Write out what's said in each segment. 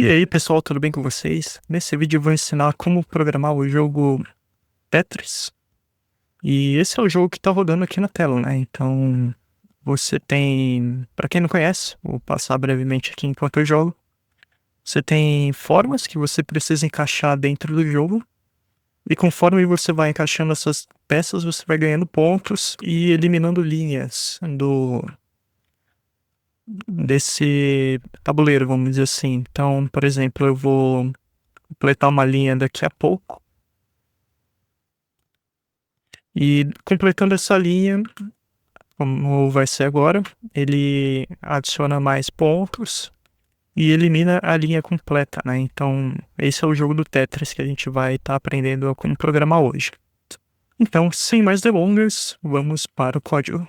E aí, pessoal, tudo bem com vocês? Nesse vídeo eu vou ensinar como programar o jogo Tetris. E esse é o jogo que tá rodando aqui na tela, né? Então, você tem, para quem não conhece, vou passar brevemente aqui enquanto eu jogo. Você tem formas que você precisa encaixar dentro do jogo. E conforme você vai encaixando essas peças, você vai ganhando pontos e eliminando linhas desse tabuleiro, vamos dizer assim. Então, por exemplo, eu vou completar uma linha daqui a pouco. E completando essa linha, como vai ser agora, ele adiciona mais pontos e elimina a linha completa, né? Então, esse é o jogo do Tetris que a gente vai estar aprendendo a como programar hoje. Então, sem mais delongas, vamos para o código.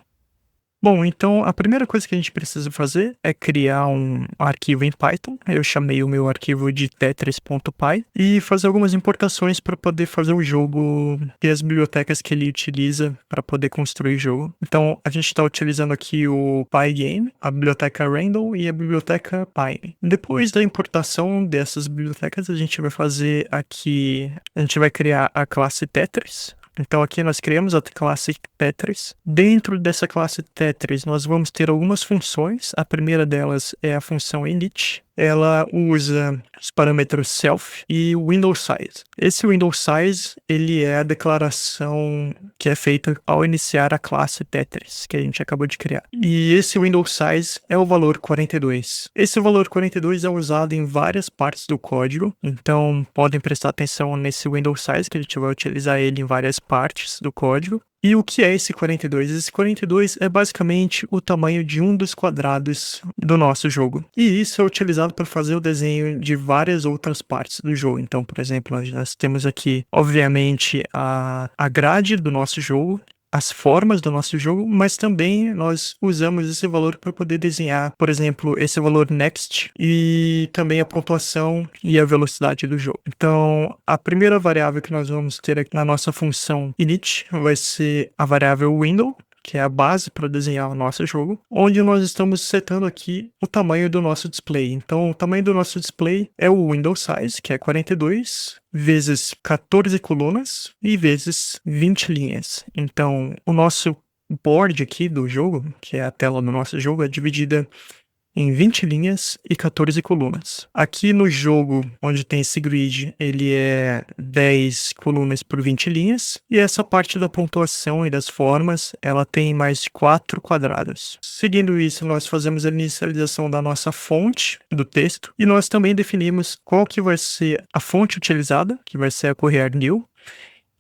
Bom, então a primeira coisa que a gente precisa fazer é criar um arquivo em Python. Eu chamei o meu arquivo de tetris.py e fazer algumas importações para poder fazer o jogo e as bibliotecas que ele utiliza para poder construir o jogo. Então a gente está utilizando aqui o Pygame, a biblioteca Randall e a biblioteca Py. Depois da importação dessas bibliotecas, a gente vai fazer aqui, a gente vai criar a classe Tetris. Então aqui nós criamos a classe Tetris. Dentro dessa classe Tetris nós vamos ter algumas funções. A primeira delas é a função init. Ela usa os parâmetros self e window size. Esse window size, ele é a declaração que é feita ao iniciar a classe Tetris, que a gente acabou de criar. E esse window size é o valor 42. Esse valor 42 é usado em várias partes do código, então podem prestar atenção nesse window size, que a gente vai utilizar ele em várias partes do código. E o que é esse 42? Esse 42 é basicamente o tamanho de um dos quadrados do nosso jogo. E isso é utilizado para fazer o desenho de várias outras partes do jogo. Então, por exemplo, nós temos aqui, obviamente, a grade do nosso jogo, as formas do nosso jogo, mas também nós usamos esse valor para poder desenhar, por exemplo, esse valor next e também a pontuação e a velocidade do jogo. Então, a primeira variável que nós vamos ter aqui na nossa função init vai ser a variável window, que é a base para desenhar o nosso jogo, onde nós estamos setando aqui o tamanho do nosso display. Então, o tamanho do nosso display é o window size, que é 42, vezes 14 colunas e vezes 20 linhas. Então, o nosso board aqui do jogo, que é a tela do nosso jogo, é dividida em 20 linhas e 14 colunas. Aqui no jogo, onde tem esse grid, ele é 10 colunas por 20 linhas, e essa parte da pontuação e das formas, ela tem mais 4 quadrados. Seguindo isso, nós fazemos a inicialização da nossa fonte do texto, e nós também definimos qual que vai ser a fonte utilizada, que vai ser a Courier New,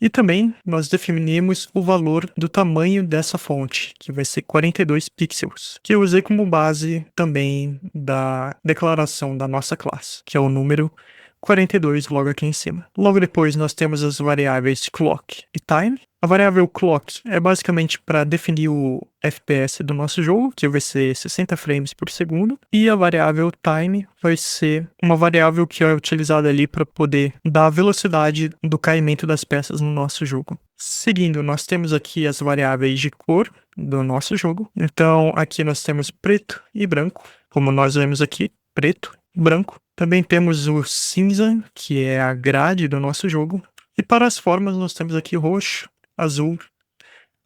e também nós definimos o valor do tamanho dessa fonte, que vai ser 42 pixels, que eu usei como base também da declaração da nossa classe, que é o número 42 logo aqui em cima. Logo depois nós temos as variáveis clock e time. A variável clock é basicamente para definir o FPS do nosso jogo, que vai ser 60 frames por segundo, e a variável time vai ser uma variável que é utilizada ali para poder dar a velocidade do caimento das peças no nosso jogo. Seguindo, nós temos aqui as variáveis de cor do nosso jogo. Então, aqui nós temos preto e branco, como nós vemos aqui, preto e branco. Também temos o cinza, que é a grade do nosso jogo. E para as formas, nós temos aqui roxo, azul,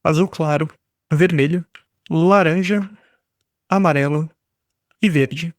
azul claro, vermelho, laranja, amarelo e verde.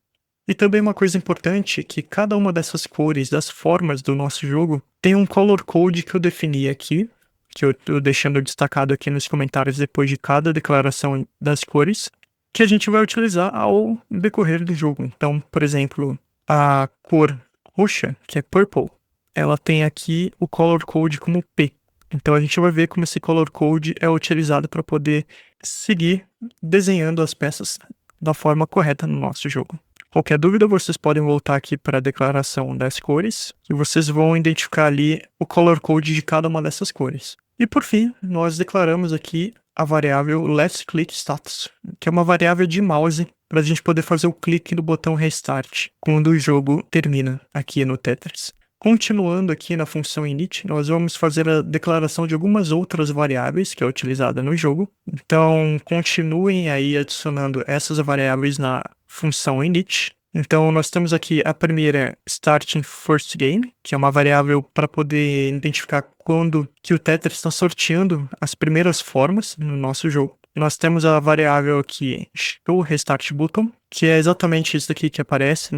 E também uma coisa importante é que cada uma dessas cores, das formas do nosso jogo, tem um color code que eu defini aqui, que eu tô deixando destacado aqui nos comentários depois de cada declaração das cores, que a gente vai utilizar ao decorrer do jogo. Então, por exemplo, a cor roxa, que é purple, ela tem aqui o color code como P. Então a gente vai ver como esse color code é utilizado para poder seguir desenhando as peças da forma correta no nosso jogo. Qualquer dúvida, vocês podem voltar aqui para a declaração das cores e vocês vão identificar ali o color code de cada uma dessas cores. E por fim, nós declaramos aqui a variável left-click-status, que é uma variável de mouse para a gente poder fazer o clique no botão Restart quando o jogo termina aqui no Tetris. Continuando aqui na função init, nós vamos fazer a declaração de algumas outras variáveis que é utilizada no jogo. Então, continuem aí adicionando essas variáveis na função init. Então, nós temos aqui a primeira starting first game, que é uma variável para poder identificar quando que o Tetris está sorteando as primeiras formas no nosso jogo. Nós temos a variável aqui show restart button, que é exatamente isso daqui que aparece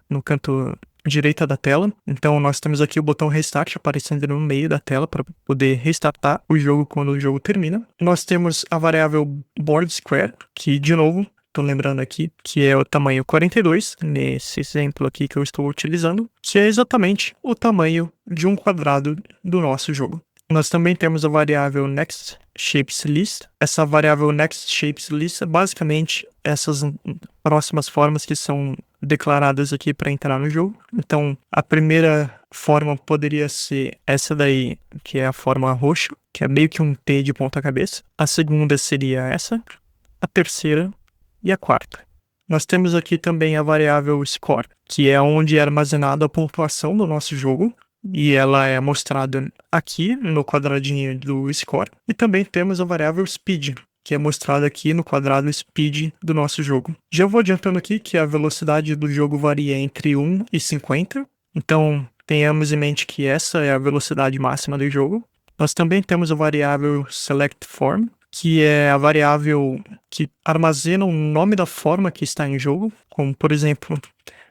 no canto direita da tela. Então, nós temos aqui o botão restart aparecendo no meio da tela para poder restartar o jogo quando o jogo termina. Nós temos a variável board square, que, de novo, tô lembrando aqui, que é o tamanho 42, nesse exemplo aqui que eu estou utilizando, que é exatamente o tamanho de um quadrado do nosso jogo. Nós também temos a variável next shapes list. Essa variável next shapes list é basicamente essas próximas formas que são declaradas aqui para entrar no jogo. Então, a primeira forma poderia ser essa daí, que é a forma roxa, que é meio que um T de ponta cabeça. A segunda seria essa. A terceira e a quarta. Nós temos aqui também a variável score, que é onde é armazenada a pontuação do nosso jogo, e ela é mostrada aqui no quadradinho do score. E também temos a variável speed, que é mostrada aqui no quadrado speed do nosso jogo. Já vou adiantando aqui que a velocidade do jogo varia entre 1 e 50, então tenhamos em mente que essa é a velocidade máxima do jogo. Nós também temos a variável select form, que é a variável que armazena o nome da forma que está em jogo, como por exemplo,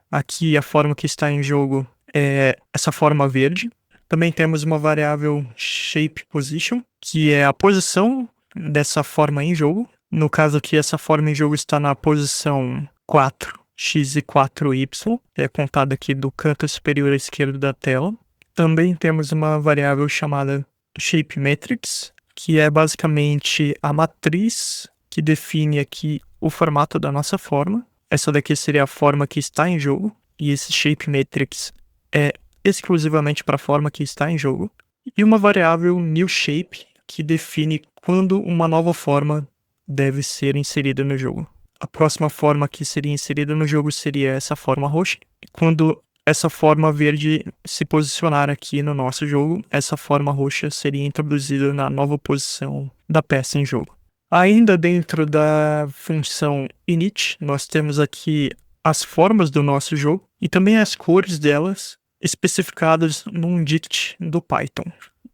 aqui a forma que está em jogo é essa forma verde. Também temos uma variável shape position, que é a posição dessa forma em jogo. No caso aqui, essa forma em jogo está na posição 4x e 4y, é contada aqui do canto superior esquerdo da tela. Também temos uma variável chamada shape matrix, que é basicamente a matriz que define aqui o formato da nossa forma. Essa daqui seria a forma que está em jogo, e esse shape matrix é exclusivamente para a forma que está em jogo. E uma variável new shape, que define quando uma nova forma deve ser inserida no jogo. A próxima forma que seria inserida no jogo seria essa forma roxa. Quando essa forma verde se posicionar aqui no nosso jogo, essa forma roxa seria introduzida na nova posição da peça em jogo. Ainda dentro da função init, nós temos aqui as formas do nosso jogo e também as cores delas especificadas num dict do Python.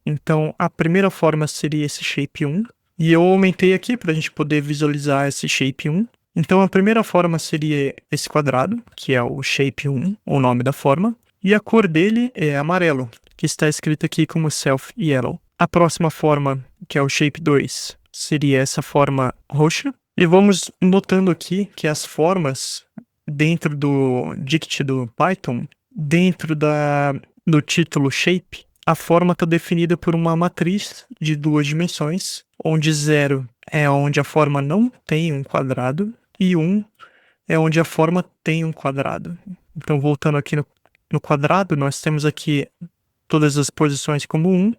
Então, a primeira forma seria esse shape 1, e eu aumentei aqui para a gente poder visualizar esse shape 1. Então, a primeira forma seria esse quadrado, que é o shape 1, o nome da forma, e a cor dele é amarelo, que está escrito aqui como self yellow. A próxima forma, que é o shape 2, seria essa forma roxa. E vamos notando aqui que as formas dentro do dict do Python, dentro do título shape, a forma está definida por uma matriz de 2 dimensões, onde 0 é onde a forma não tem um quadrado e 1 é onde a forma tem um quadrado. Então, voltando aqui no quadrado, nós temos aqui todas as posições como 1,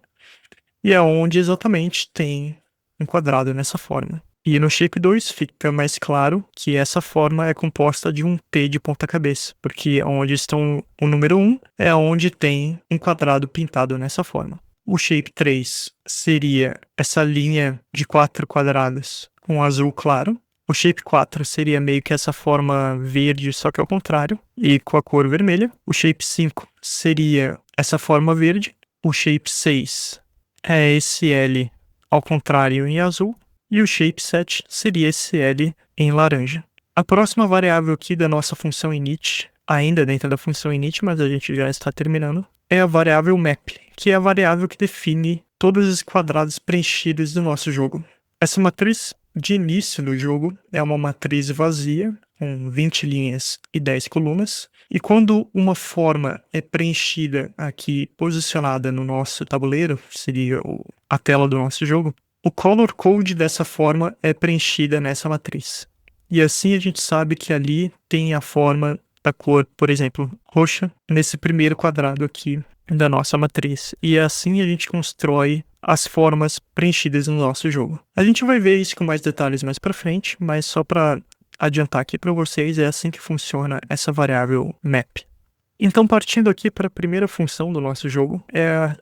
e é onde exatamente tem um quadrado nessa forma. E no shape 2 fica mais claro que essa forma é composta de um T de ponta cabeça, porque onde estão o número 1 é onde tem um quadrado pintado nessa forma. O shape 3 seria essa linha de 4 quadrados com azul claro. O shape 4 seria meio que essa forma verde, só que ao contrário, e com a cor vermelha. O shape 5 seria essa forma verde. O shape 6 é esse L ao contrário em azul. E o shape 7 seria esse L em laranja. A próxima variável aqui da nossa função init, ainda dentro da função init, mas a gente já está terminando, é a variável map, que é a variável que define todos os quadrados preenchidos do nosso jogo. Essa matriz de início do jogo é uma matriz vazia, com 20 linhas e 10 colunas. E quando uma forma é preenchida aqui, posicionada no nosso tabuleiro, seria a tela do nosso jogo, o color code dessa forma é preenchida nessa matriz. E assim a gente sabe que ali tem a forma da cor, por exemplo, roxa, nesse primeiro quadrado aqui da nossa matriz. E assim a gente constrói as formas preenchidas no nosso jogo. A gente vai ver isso com mais detalhes mais pra frente, mas só para adiantar aqui para vocês, é assim que funciona essa variável map. Então, partindo aqui para a primeira função do nosso jogo,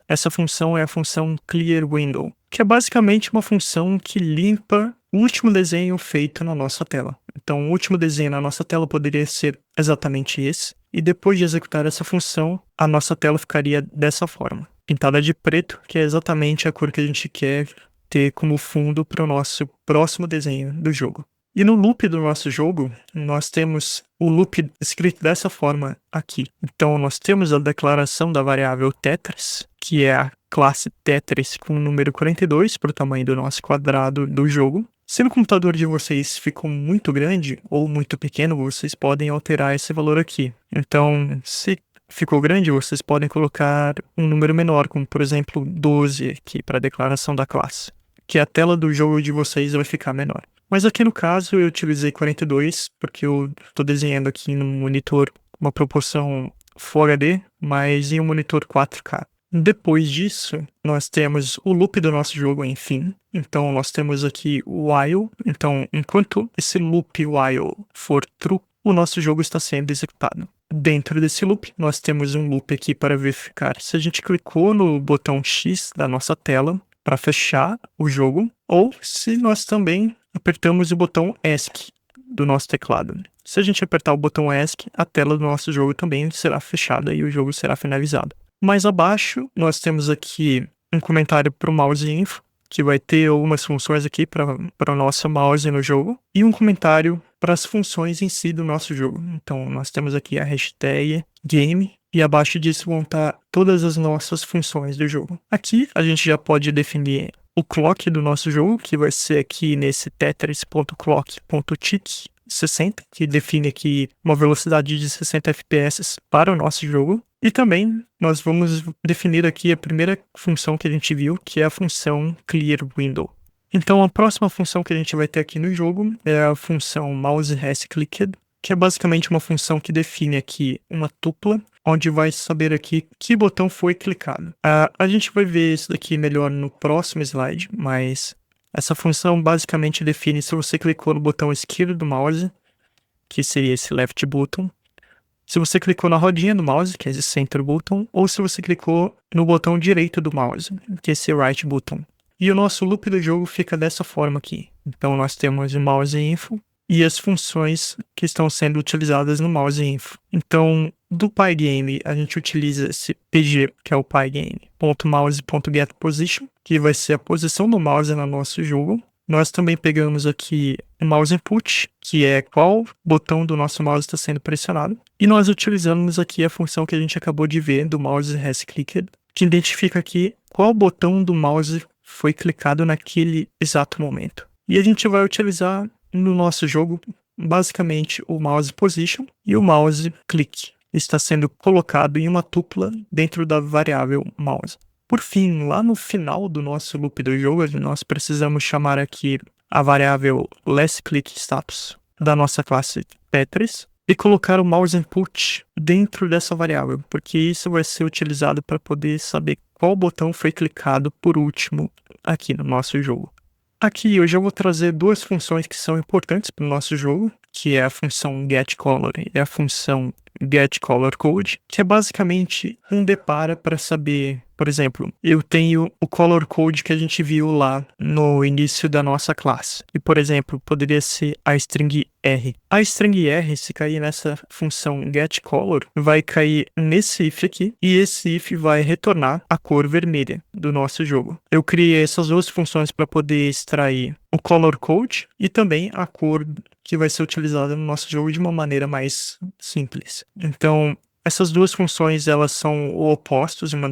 essa função é a função clear window. que é basicamente uma função que limpa o último desenho feito na nossa tela. Então, o último desenho na nossa tela poderia ser exatamente esse, e depois de executar essa função, a nossa tela ficaria dessa forma, pintada de preto, que é exatamente a cor que a gente quer ter como fundo para o nosso próximo desenho do jogo. E no loop do nosso jogo, nós temos o loop escrito dessa forma aqui. Então, nós temos a declaração da variável Tetris, que é a classe Tetris com o número 42 para o tamanho do nosso quadrado do jogo. Se no computador de vocês ficou muito grande ou muito pequeno, vocês podem alterar esse valor aqui. Então, se ficou grande, vocês podem colocar um número menor, como por exemplo 12 aqui para a declaração da classe, que a tela do jogo de vocês vai ficar menor. Mas aqui no caso eu utilizei 42 porque eu estou desenhando aqui no monitor uma proporção Full HD, mas em um monitor 4K. Depois disso, nós temos o loop do nosso jogo, enfim. Então, nós temos aqui o while. Então, enquanto esse loop while for true, o nosso jogo está sendo executado. Dentro desse loop, nós temos um loop aqui para verificar se a gente clicou no botão X da nossa tela para fechar o jogo, ou se nós também apertamos o botão ESC do nosso teclado. Se a gente apertar o botão ESC, a tela do nosso jogo também será fechada e o jogo será finalizado. Mais abaixo, nós temos aqui um comentário para o mouse info, que vai ter algumas funções aqui para o nosso mouse no jogo, e um comentário para as funções em si do nosso jogo. Então, nós temos aqui a hashtag game, e abaixo disso vão estar todas as nossas funções do jogo. Aqui, a gente já pode definir o clock do nosso jogo, que vai ser aqui nesse tetris.clock.tick 60, que define aqui uma velocidade de 60 FPS para o nosso jogo. E também nós vamos definir aqui a primeira função que a gente viu, que é a função clearWindow. Então a próxima função que a gente vai ter aqui no jogo é a função mouseHasClicked, que é basicamente uma função que define aqui uma tupla, onde vai saber aqui que botão foi clicado. A gente vai ver isso daqui melhor no próximo slide, mas essa função basicamente define se você clicou no botão esquerdo do mouse, que seria esse left button, se você clicou na rodinha do mouse, que é esse center button, ou se você clicou no botão direito do mouse, que é esse right button. E o nosso loop do jogo fica dessa forma aqui. Então nós temos o mouse info e as funções que estão sendo utilizadas no mouse info. Então, do Pygame, a gente utiliza esse pg, que é o pygame.mouse.getPosition, que vai ser a posição do mouse no nosso jogo. Nós também pegamos aqui o mouse input, que é qual botão do nosso mouse está sendo pressionado. E nós utilizamos aqui a função que a gente acabou de ver do mouseHasClicked, que identifica aqui qual botão do mouse foi clicado naquele exato momento. E a gente vai utilizar no nosso jogo basicamente o mouse position e o mouse click. Está sendo colocado em uma tupla dentro da variável mouse. Por fim, lá no final do nosso loop do jogo, nós precisamos chamar aqui a variável lastClickStatus da nossa classe Tetris e colocar o mouse input dentro dessa variável, porque isso vai ser utilizado para poder saber qual botão foi clicado por último aqui no nosso jogo. Aqui eu já vou trazer duas funções que são importantes para o nosso jogo, que é a função getColor e a função getColorCode, que é basicamente um depara para saber, por exemplo, eu tenho o color code que a gente viu lá no início da nossa classe. E, por exemplo, poderia ser a string R. A string R, se cair nessa função getColor, vai cair nesse if aqui, e esse if vai retornar a cor vermelha do nosso jogo. Eu criei essas duas funções para poder extrair o color code e também a cor que vai ser utilizada no nosso jogo de uma maneira mais simples. Então, essas duas funções, elas são opostos uma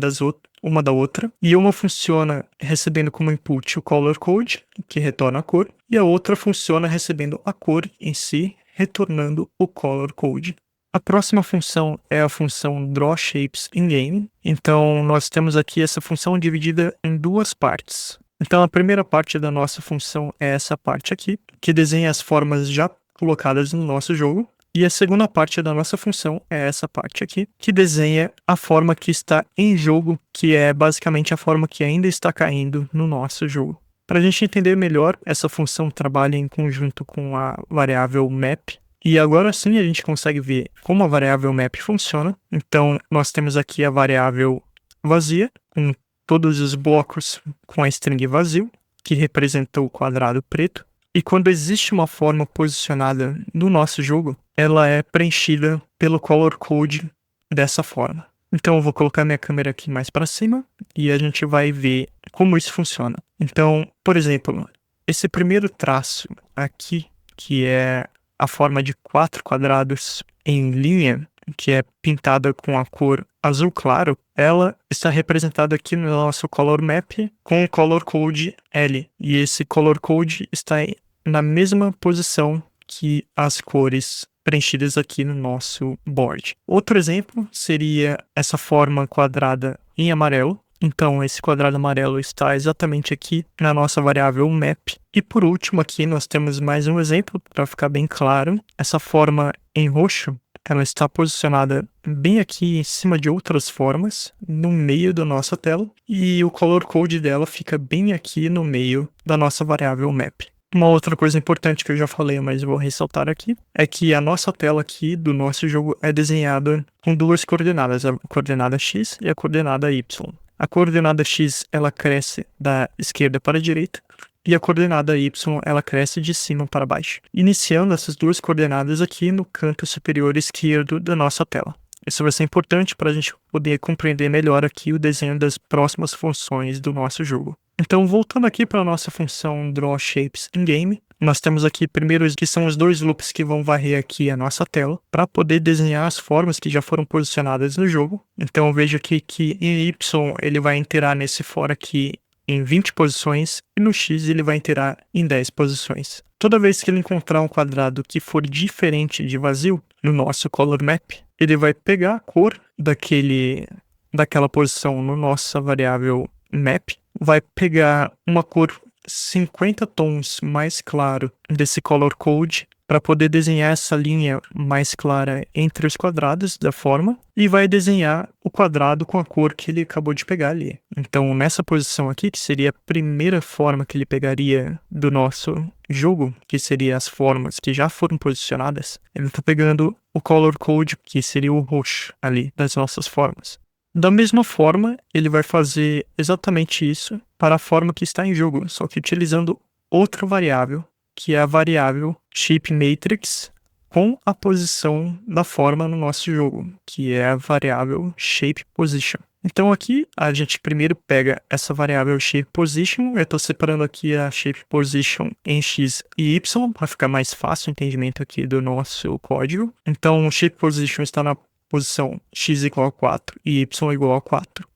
da outra, e uma funciona recebendo como input o color code, que retorna a cor, e a outra funciona recebendo a cor em si, retornando o color code. A próxima função é a função drawShapesInGame. Então, nós temos aqui essa função dividida em duas partes. Então, a primeira parte da nossa função é essa parte aqui, que desenha as formas já colocadas no nosso jogo. E a segunda parte da nossa função é essa parte aqui, que desenha a forma que está em jogo, que é basicamente a forma que ainda está caindo no nosso jogo. Para a gente entender melhor, essa função trabalha em conjunto com a variável map. E agora sim a gente consegue ver como a variável map funciona. Então, nós temos aqui a variável vazia, com todos os blocos com a string vazio, que representa o quadrado preto. E quando existe uma forma posicionada no nosso jogo, ela é preenchida pelo color code dessa forma. Então eu vou colocar minha câmera aqui mais para cima e a gente vai ver como isso funciona. Então, por exemplo, esse primeiro traço aqui, que é a forma de 4 quadrados em linha, que é pintada com a cor azul claro, ela está representada aqui no nosso color map com o color code L. E esse color code está na mesma posição que as cores preenchidas aqui no nosso board. Outro exemplo seria essa forma quadrada em amarelo. Então, esse quadrado amarelo está exatamente aqui na nossa variável map. E por último aqui nós temos mais um exemplo para ficar bem claro. Essa forma em roxo, ela está posicionada bem aqui em cima de outras formas, no meio da nossa tela. E o color code dela fica bem aqui no meio da nossa variável map. Uma outra coisa importante que eu já falei, mas eu vou ressaltar aqui, é que a nossa tela aqui do nosso jogo é desenhada com duas coordenadas, a coordenada X e a coordenada Y. A coordenada X, ela cresce da esquerda para a direita, e a coordenada Y, ela cresce de cima para baixo, iniciando essas duas coordenadas aqui no canto superior esquerdo da nossa tela. Isso vai ser importante para a gente poder compreender melhor aqui o desenho das próximas funções do nosso jogo. Então, voltando aqui para a nossa função drawShapesInGame, nós temos aqui primeiro que são os dois loops que vão varrer aqui a nossa tela para poder desenhar as formas que já foram posicionadas no jogo. Então, eu vejo aqui que em Y ele vai iterar nesse for aqui em 20 posições e no X ele vai iterar em 10 posições. Toda vez que ele encontrar um quadrado que for diferente de vazio no nosso color map, ele vai pegar a cor daquela posição no nossa variável map, vai pegar uma cor 50 tons mais claro desse color code para poder desenhar essa linha mais clara entre os quadrados da forma e vai desenhar o quadrado com a cor que ele acabou de pegar ali. Então, nessa posição aqui, que seria a primeira forma que ele pegaria do nosso jogo, que seria as formas que já foram posicionadas, ele está pegando o color code, que seria o roxo ali das nossas formas. Da mesma forma, ele vai fazer exatamente isso para a forma que está em jogo, só que utilizando outra variável, que é a variável ShapeMatrix com a posição da forma no nosso jogo, que é a variável ShapePosition. Então aqui a gente primeiro pega essa variável ShapePosition, eu estou separando aqui a ShapePosition em X e Y, para ficar mais fácil o entendimento aqui do nosso código. Então o ShapePosition está na posição x igual a 4 e y igual a 4,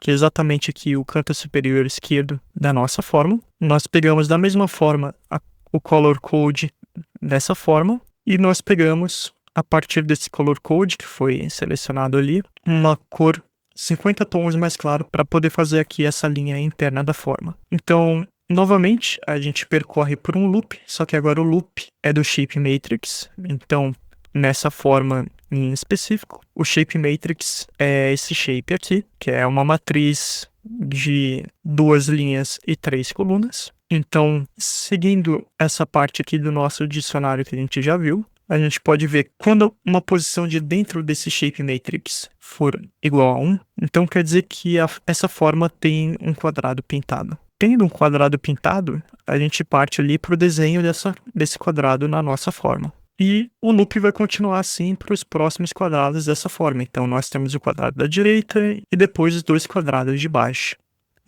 que é exatamente aqui o canto superior esquerdo da nossa forma. Nós pegamos da mesma forma o color code dessa forma e nós pegamos, a partir desse color code que foi selecionado ali, uma cor 50 tons mais claro para poder fazer aqui essa linha interna da forma. Então, novamente, a gente percorre por um loop, só que agora o loop é do ShapeMatrix. Então, nessa forma em específico, o ShapeMatrix é esse shape aqui, que é uma matriz de 2 linhas e 3 colunas. Então, seguindo essa parte aqui do nosso dicionário que a gente já viu, a gente pode ver quando uma posição de dentro desse ShapeMatrix for igual a 1, então quer dizer que essa forma tem um quadrado pintado. Tendo um quadrado pintado, a gente parte ali para o desenho desse quadrado na nossa forma. E o loop vai continuar assim para os próximos quadrados dessa forma. Então, nós temos o quadrado da direita e depois os 2 quadrados de baixo.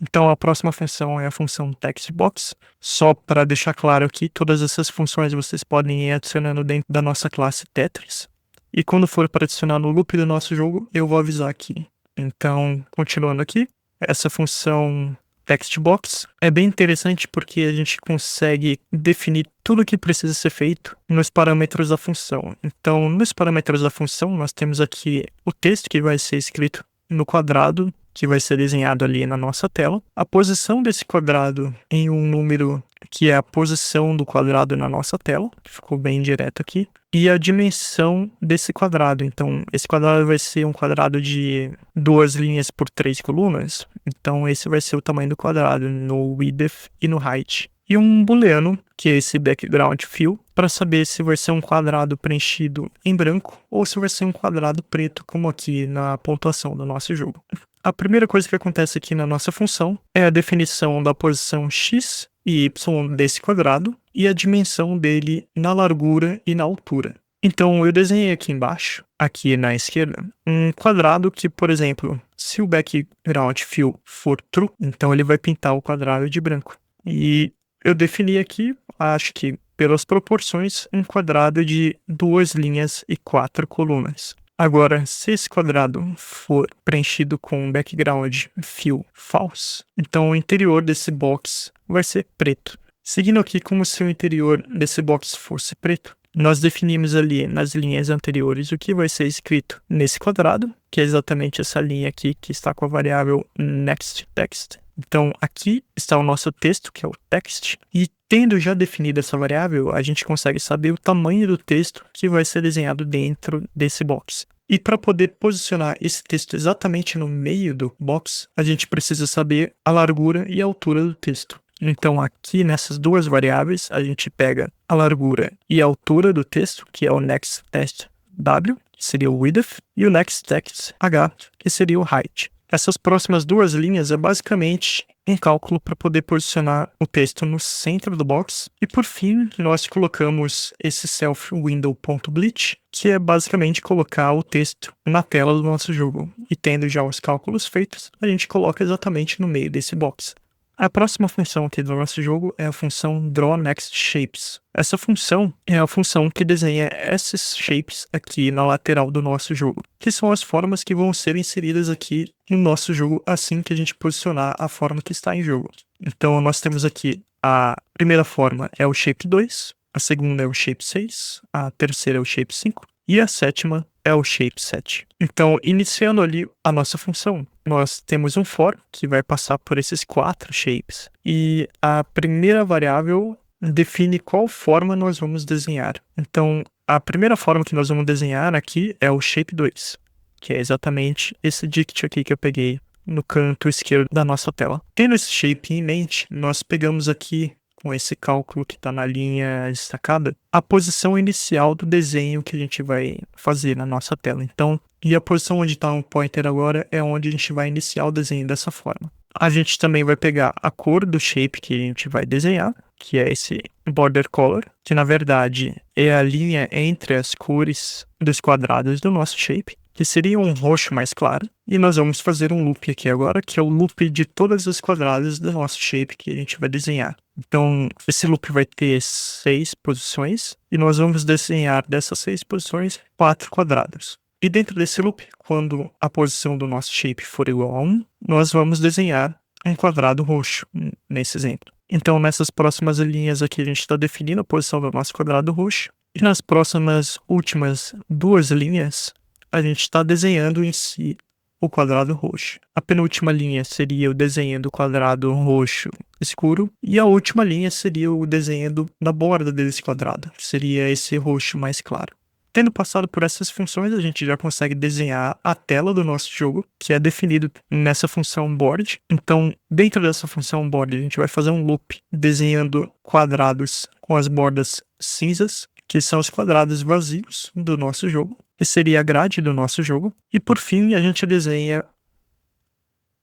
Então, a próxima função é a função TextBox. Só para deixar claro aqui, todas essas funções vocês podem ir adicionando dentro da nossa classe Tetris. E quando for para adicionar no loop do nosso jogo, eu vou avisar aqui. Então, continuando aqui, essa função TextBox é bem interessante porque a gente consegue definir tudo o que precisa ser feito nos parâmetros da função. Então, nos parâmetros da função, nós temos aqui o texto que vai ser escrito no quadrado, que vai ser desenhado ali na nossa tela, a posição desse quadrado em um número que é a posição do quadrado na nossa tela, que ficou bem direto aqui, e a dimensão desse quadrado. Então, esse quadrado vai ser um quadrado de 2 linhas por 3 colunas, então esse vai ser o tamanho do quadrado no width e no height. e um booleano, que é esse background fill, para saber se vai ser um quadrado preenchido em branco ou se vai ser um quadrado preto, como aqui na pontuação do nosso jogo. A primeira coisa que acontece aqui na nossa função é a definição da posição x e y desse quadrado e a dimensão dele na largura e na altura. Então, eu desenhei aqui embaixo, aqui na esquerda, um quadrado que, por exemplo, se o background fill for true, então ele vai pintar o quadrado de branco. E eu defini aqui, acho que pelas proporções, um quadrado de 2 linhas e 4 colunas. Agora, se esse quadrado for preenchido com background fill false, então o interior desse box vai ser preto. Seguindo aqui como se o interior desse box fosse preto, nós definimos ali nas linhas anteriores o que vai ser escrito nesse quadrado, que é exatamente essa linha aqui que está com a variável nextText. Então, aqui está o nosso texto, que é o text, e tendo já definido essa variável, a gente consegue saber o tamanho do texto que vai ser desenhado dentro desse box. E para poder posicionar esse texto exatamente no meio do box, a gente precisa saber a largura e a altura do texto. Então, aqui nessas duas variáveis, a gente pega a largura e a altura do texto, que é o nextText w, que seria o width, e o nextText h, que seria o height. Essas próximas duas linhas é basicamente um cálculo para poder posicionar o texto no centro do box. E por fim, nós colocamos esse self-window.bleach, que é basicamente colocar o texto na tela do nosso jogo. E tendo já os cálculos feitos, a gente coloca exatamente no meio desse box. A próxima função aqui do nosso jogo é a função drawNextShapes. Essa função é a função que desenha esses shapes aqui na lateral do nosso jogo, que são as formas que vão ser inseridas aqui no nosso jogo assim que a gente posicionar a forma que está em jogo. Então nós temos aqui a primeira forma é o shape 2, a segunda é o shape 6, a terceira é o shape 5 e a sétima é o shape 7. Então, iniciando ali a nossa função, nós temos um for que vai passar por esses 4 shapes. E a primeira variável define qual forma nós vamos desenhar. Então, a primeira forma que nós vamos desenhar aqui é o shape 2, que é exatamente esse dict aqui que eu peguei no canto esquerdo da nossa tela. Tendo esse shape em mente, nós pegamos aqui com esse cálculo que está na linha destacada, a posição inicial do desenho que a gente vai fazer na nossa tela. Então, e a posição onde está o pointer agora é onde a gente vai iniciar o desenho dessa forma. A gente também vai pegar a cor do shape que a gente vai desenhar, que é esse border color, que na verdade é a linha entre as cores dos quadrados do nosso shape, que seria um roxo mais claro. E nós vamos fazer um loop aqui agora, que é o loop de todas as quadradas do nosso shape que a gente vai desenhar. Então, esse loop vai ter 6 posições, e nós vamos desenhar dessas 6 posições 4 quadrados. E dentro desse loop, quando a posição do nosso shape for igual a 1, nós vamos desenhar um quadrado roxo, nesse exemplo. Então, nessas próximas linhas aqui, a gente está definindo a posição do nosso quadrado roxo, e nas próximas últimas 2 linhas, a gente está desenhando em si o quadrado roxo. A penúltima linha seria o desenho do quadrado roxo escuro, e a última linha seria o desenho da borda desse quadrado, que seria esse roxo mais claro. Tendo passado por essas funções, a gente já consegue desenhar a tela do nosso jogo, que é definido nessa função board. Então, dentro dessa função board, a gente vai fazer um loop desenhando quadrados com as bordas cinzas, que são os quadrados vazios do nosso jogo, que seria a grade do nosso jogo. E por fim, a gente desenha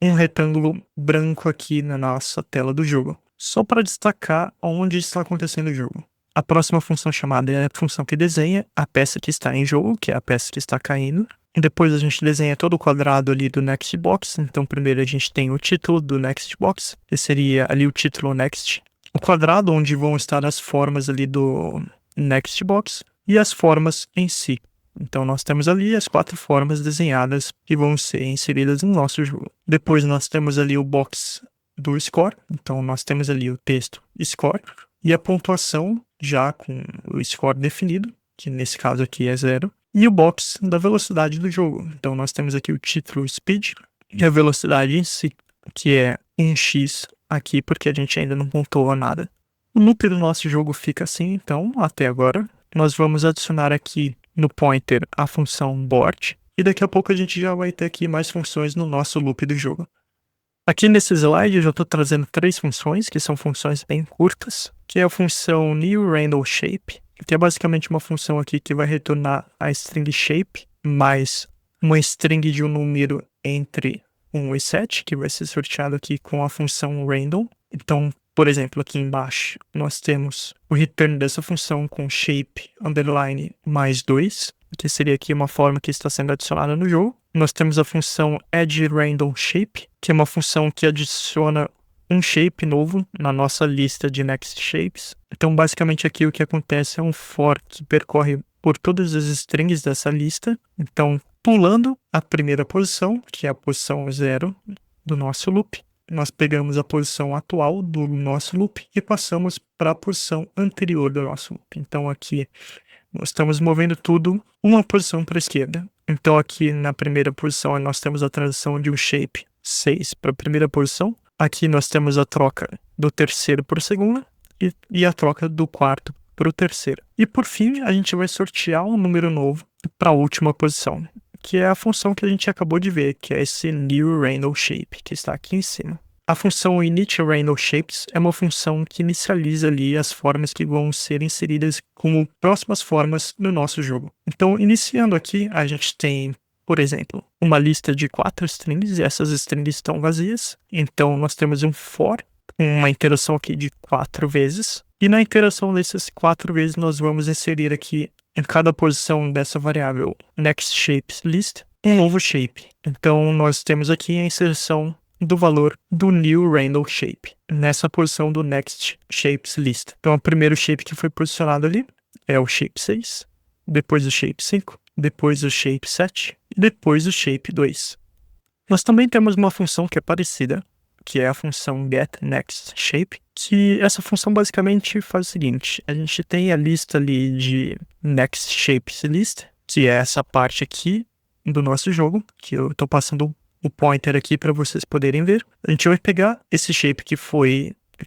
um retângulo branco aqui na nossa tela do jogo, só para destacar onde está acontecendo o jogo. A próxima função chamada é a função que desenha a peça que está em jogo, que é a peça que está caindo. E depois a gente desenha todo o quadrado ali do next box. Então primeiro a gente tem o título do next box, que seria ali o título next. O quadrado onde vão estar as formas ali do next box e as formas em si. Então nós temos ali as 4 formas desenhadas que vão ser inseridas no nosso jogo. Depois nós temos ali o box do score. Então nós temos ali o texto score e a pontuação já com o score definido, que nesse caso aqui é 0. E o box da velocidade do jogo. Então nós temos aqui o título speed e a velocidade em si, que é em x aqui porque a gente ainda não pontuou nada. O loop do nosso jogo fica assim, então, até agora. Nós vamos adicionar aqui no pointer a função board, e daqui a pouco a gente já vai ter aqui mais funções no nosso loop do jogo. Aqui nesse slide eu já estou trazendo 3 funções, que são funções bem curtas, que é a função newRandleShape, que é basicamente uma função aqui que vai retornar a string shape, mais uma string de um número entre 1 e 7, que vai ser sorteado aqui com a função random. Então, por exemplo, aqui embaixo nós temos o return dessa função com shape underline mais 2, que seria aqui uma forma que está sendo adicionada no jogo. Nós temos a função addRandleShape, que é uma função que adiciona um shape novo na nossa lista de next shapes. Então, basicamente aqui o que acontece é um for que percorre por todas as strings dessa lista. Então, pulando a primeira posição, que é a posição 0 do nosso loop, nós pegamos a posição atual do nosso loop e passamos para a posição anterior do nosso loop. Então, aqui nós estamos movendo tudo uma posição para a esquerda. Então, aqui na primeira posição, nós temos a transição de um shape 6 para a primeira posição. Aqui nós temos a troca do terceiro para o segundo e a troca do quarto para o terceiro. E por fim, a gente vai sortear um número novo para a última posição, que é a função que a gente acabou de ver, que é esse newRandleShape, que está aqui em cima. A função initRandleShapes é uma função que inicializa ali as formas que vão ser inseridas como próximas formas no nosso jogo. Então, iniciando aqui, a gente tem, por exemplo, uma lista de 4 strings, e essas strings estão vazias. Então, nós temos um for, uma interação aqui de 4 vezes. E na interação dessas 4 vezes, nós vamos inserir aqui, em cada posição dessa variável nextShapesList, um novo shape. Então, nós temos aqui a inserção do valor do newRandleShape nessa posição do nextShapesList. Então, o primeiro shape que foi posicionado ali é o shape 6, depois o shape 5, depois o shape 7 e depois o shape 2. Nós também temos uma função que é parecida, que é a função getNextShape, que essa função basicamente faz o seguinte: a gente tem a lista ali de nextShapesList, que é essa parte aqui do nosso jogo, que eu estou passando o pointer aqui para vocês poderem ver. A gente vai pegar esse shape que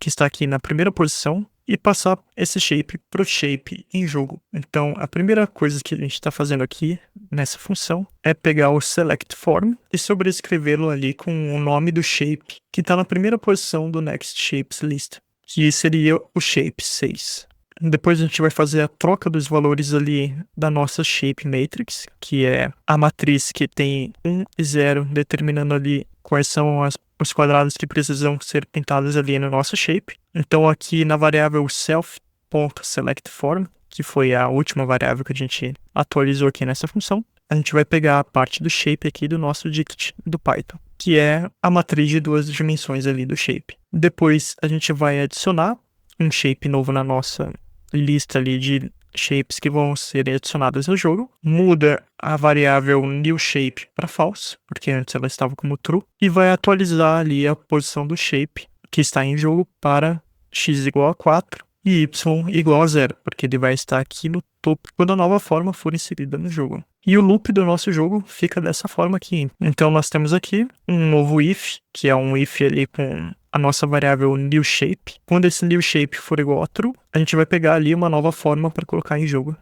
está aqui na primeira posição e passar esse shape para o shape em jogo. Então, a primeira coisa que a gente está fazendo aqui nessa função é pegar o selectForm e sobrescrevê-lo ali com o nome do shape que está na primeira posição do nextShapesList, que seria o shape 6. Depois a gente vai fazer a troca dos valores ali da nossa shape matrix, que é a matriz que tem 1 e 0, determinando ali quais são os quadrados que precisam ser pintados ali no nosso shape. Então aqui na variável self.selectForm, que foi a última variável que a gente atualizou aqui nessa função, a gente vai pegar a parte do shape aqui do nosso dict do Python, que é a matriz de 2 dimensões ali do shape. Depois a gente vai adicionar um shape novo na nossa lista ali de shapes que vão ser adicionados ao jogo. Muda a variável newShape para false, porque antes ela estava como true, e vai atualizar ali a posição do shape que está em jogo para x igual a 4 e y igual a 0, porque ele vai estar aqui no topo quando a nova forma for inserida no jogo. E o loop do nosso jogo fica dessa forma aqui. Então nós temos aqui um novo if, que é um if ali com a nossa variável newShape. Quando esse newShape for igual a true, a gente vai pegar ali uma nova forma para colocar em jogo.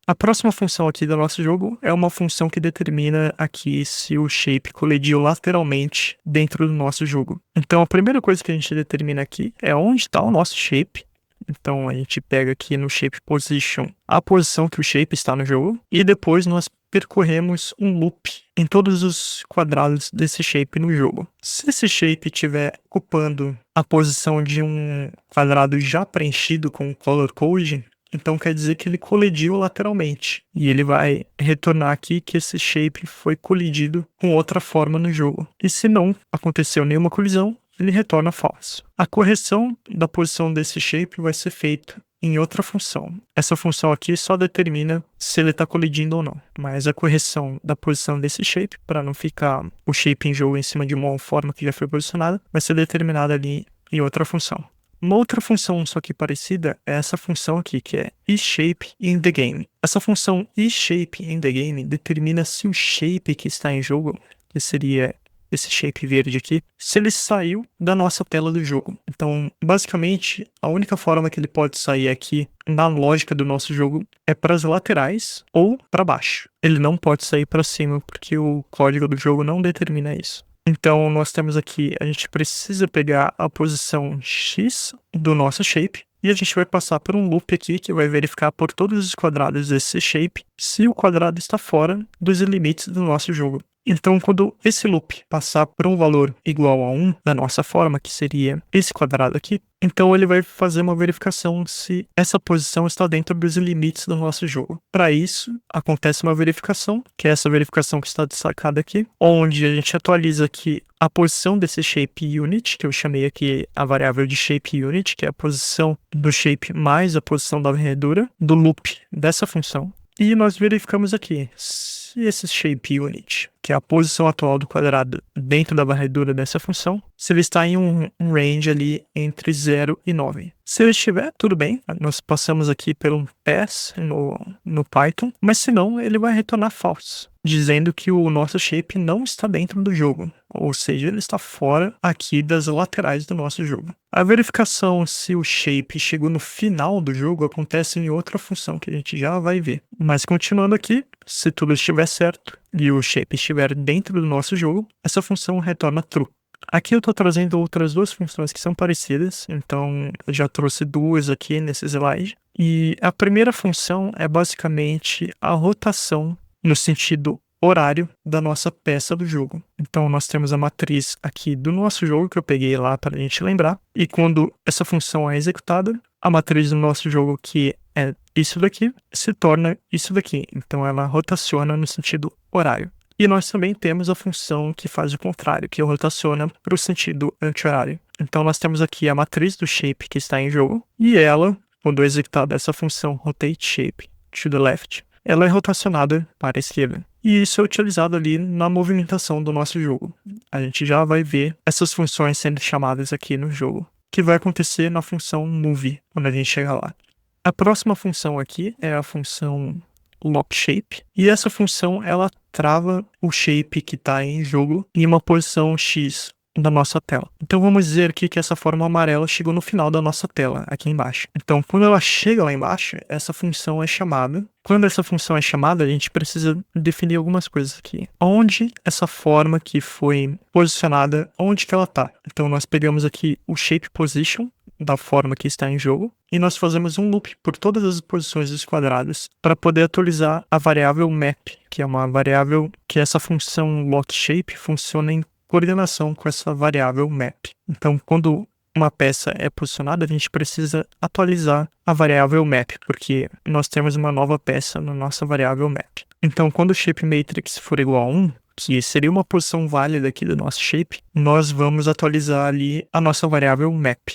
A próxima função aqui do nosso jogo é uma função que determina aqui se o shape colidiu lateralmente dentro do nosso jogo. Então a primeira coisa que a gente determina aqui é onde está o nosso shape. Então a gente pega aqui no shape position a posição que o shape está no jogo e depois nós percorremos um loop em todos os quadrados desse shape no jogo. Se esse shape estiver ocupando a posição de um quadrado já preenchido com color code, então quer dizer que ele colidiu lateralmente. E ele vai retornar aqui que esse shape foi colidido com outra forma no jogo. E se não aconteceu nenhuma colisão, ele retorna falso. A correção da posição desse shape vai ser feita em outra função. Essa função aqui só determina se ele está colidindo ou não. Mas a correção da posição desse shape, para não ficar o shape em jogo em cima de uma forma que já foi posicionada, vai ser determinada ali em outra função. Uma outra função só que parecida é essa função aqui, que é isShapeInTheGame. Essa função isShapeInTheGame determina se o shape que está em jogo, que seria esse shape verde aqui, se ele saiu da nossa tela do jogo. Então, basicamente, a única forma que ele pode sair aqui, na lógica do nosso jogo, é para as laterais ou para baixo. Ele não pode sair para cima, porque o código do jogo não determina isso. Então, nós temos aqui, a gente precisa pegar a posição X do nosso shape e a gente vai passar por um loop aqui que vai verificar por todos os quadrados desse shape se o quadrado está fora dos limites do nosso jogo. Então, quando esse loop passar por um valor igual a 1 da nossa forma, que seria esse quadrado aqui, então ele vai fazer uma verificação se essa posição está dentro dos limites do nosso jogo. Para isso, acontece uma verificação, que é essa verificação que está destacada aqui, onde a gente atualiza aqui a posição desse shape unit, que eu chamei aqui a variável de shape unit, que é a posição do shape mais a posição da varredura do loop dessa função. E nós verificamos aqui se esse shape unit, que é a posição atual do quadrado dentro da varredura dessa função, se ele está em um range ali entre 0 e 9. Se ele estiver, tudo bem, nós passamos aqui pelo pass no Python, mas se não, ele vai retornar false, dizendo que o nosso shape não está dentro do jogo, ou seja, ele está fora aqui das laterais do nosso jogo. A verificação se o shape chegou no final do jogo acontece em outra função que a gente já vai ver. Mas continuando aqui, se tudo estiver certo e o shape estiver dentro do nosso jogo, essa função retorna true. Aqui eu estou trazendo outras duas funções que são parecidas, então eu já trouxe duas aqui nesse slide. E a primeira função é basicamente a rotação no sentido horário da nossa peça do jogo. Então nós temos a matriz aqui do nosso jogo que eu peguei lá para a gente lembrar. E quando essa função é executada, a matriz do nosso jogo, que é isso daqui, se torna isso daqui. Então ela rotaciona no sentido horário. E nós também temos a função que faz o contrário, que rotaciona para o sentido anti-horário. Então nós temos aqui a matriz do shape que está em jogo, e ela, quando executada essa função rotate shape to the left, ela é rotacionada para a esquerda. E isso é utilizado ali na movimentação do nosso jogo. A gente já vai ver essas funções sendo chamadas aqui no jogo, que vai acontecer na função move, quando a gente chegar lá. A próxima função aqui é a função lock shape, e essa função ela trava o shape que está em jogo em uma posição X da nossa tela. Então vamos dizer aqui que essa forma amarela chegou no final da nossa tela, aqui embaixo. Então quando ela chega lá embaixo, essa função é chamada. Quando essa função é chamada, a gente precisa definir algumas coisas aqui. Onde essa forma que foi posicionada, onde que ela está? Então nós pegamos aqui o shape position da forma que está em jogo, e nós fazemos um loop por todas as posições dos quadrados para poder atualizar a variável map, que é uma variável que essa função lock shape funciona em coordenação com essa variável map. Então, quando uma peça é posicionada, a gente precisa atualizar a variável map, porque nós temos uma nova peça na nossa variável map. Então, quando o shape matrix for igual a 1, que seria uma posição válida aqui do nosso shape, nós vamos atualizar ali a nossa variável map.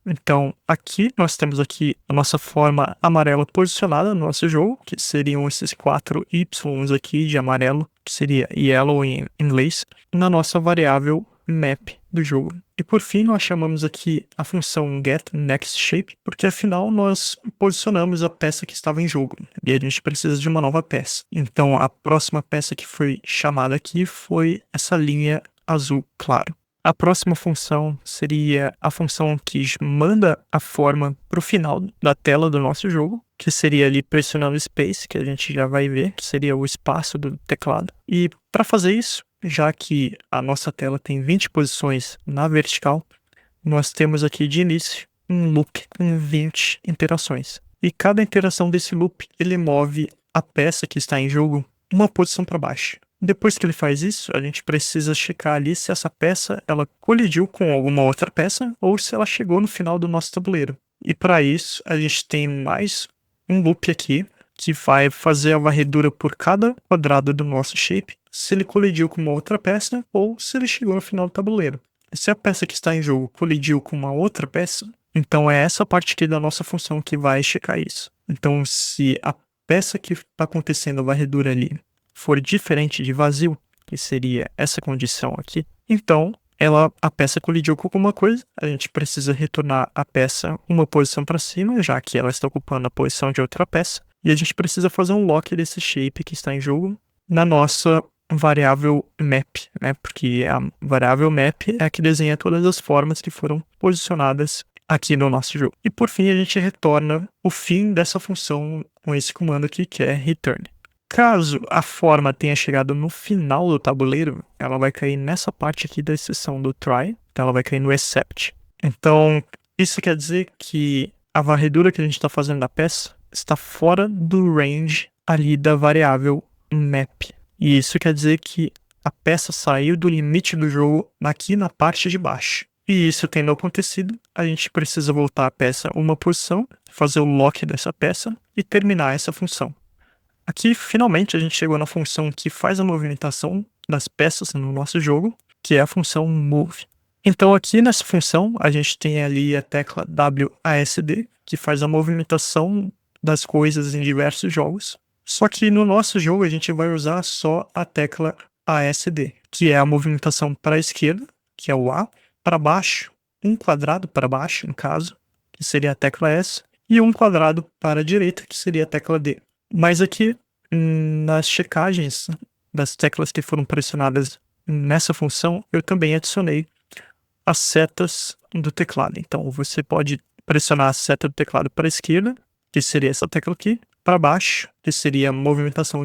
Então, aqui nós temos aqui a nossa forma amarela posicionada no nosso jogo, que seriam esses 4 Ys aqui de amarelo, que seria yellow em inglês, na nossa variável map do jogo. E por fim, nós chamamos aqui a função getNextShape, porque afinal nós posicionamos a peça que estava em jogo, e a gente precisa de uma nova peça. Então, a próxima peça que foi chamada aqui foi essa linha azul claro. A próxima função seria a função que manda a forma para o final da tela do nosso jogo, que seria ali pressionando space, que a gente já vai ver, que seria o espaço do teclado. E para fazer isso, já que a nossa tela tem 20 posições na vertical, nós temos aqui de início um loop com 20 interações. E cada interação desse loop, ele move a peça que está em jogo uma posição para baixo. Depois que ele faz isso, a gente precisa checar ali se essa peça ela colidiu com alguma outra peça ou se ela chegou no final do nosso tabuleiro. E para isso, a gente tem mais um loop aqui que vai fazer a varredura por cada quadrado do nosso shape, se ele colidiu com uma outra peça ou se ele chegou no final do tabuleiro. Se a peça que está em jogo colidiu com uma outra peça, então é essa parte aqui da nossa função que vai checar isso. Então, se a peça que está acontecendo a varredura ali for diferente de vazio, que seria essa condição aqui, então a peça colidiu com alguma coisa, a gente precisa retornar a peça uma posição para cima, já que ela está ocupando a posição de outra peça, e a gente precisa fazer um lock desse shape que está em jogo na nossa variável map, né? Porque a variável map é a que desenha todas as formas que foram posicionadas aqui no nosso jogo. E por fim, a gente retorna o fim dessa função com esse comando aqui, que é return. Caso a forma tenha chegado no final do tabuleiro, ela vai cair nessa parte aqui da exceção do try, então ela vai cair no except. Então, isso quer dizer que a varredura que a gente está fazendo da peça está fora do range ali da variável map. E isso quer dizer que a peça saiu do limite do jogo aqui na parte de baixo. E isso tendo acontecido, a gente precisa voltar a peça uma posição, fazer o lock dessa peça e terminar essa função. Aqui, finalmente, a gente chegou na função que faz a movimentação das peças no nosso jogo, que é a função move. Então, aqui nessa função, a gente tem ali a tecla WASD, que faz a movimentação das coisas em diversos jogos. Só que no nosso jogo, a gente vai usar só a tecla ASD, que é a movimentação para a esquerda, que é o A, para baixo, um quadrado para baixo, no caso, que seria a tecla S, e um quadrado para a direita, que seria a tecla D. Mas aqui, nas checagens das teclas que foram pressionadas nessa função, eu também adicionei as setas do teclado. Então, você pode pressionar a seta do teclado para a esquerda, que seria essa tecla aqui, para baixo, que seria a movimentação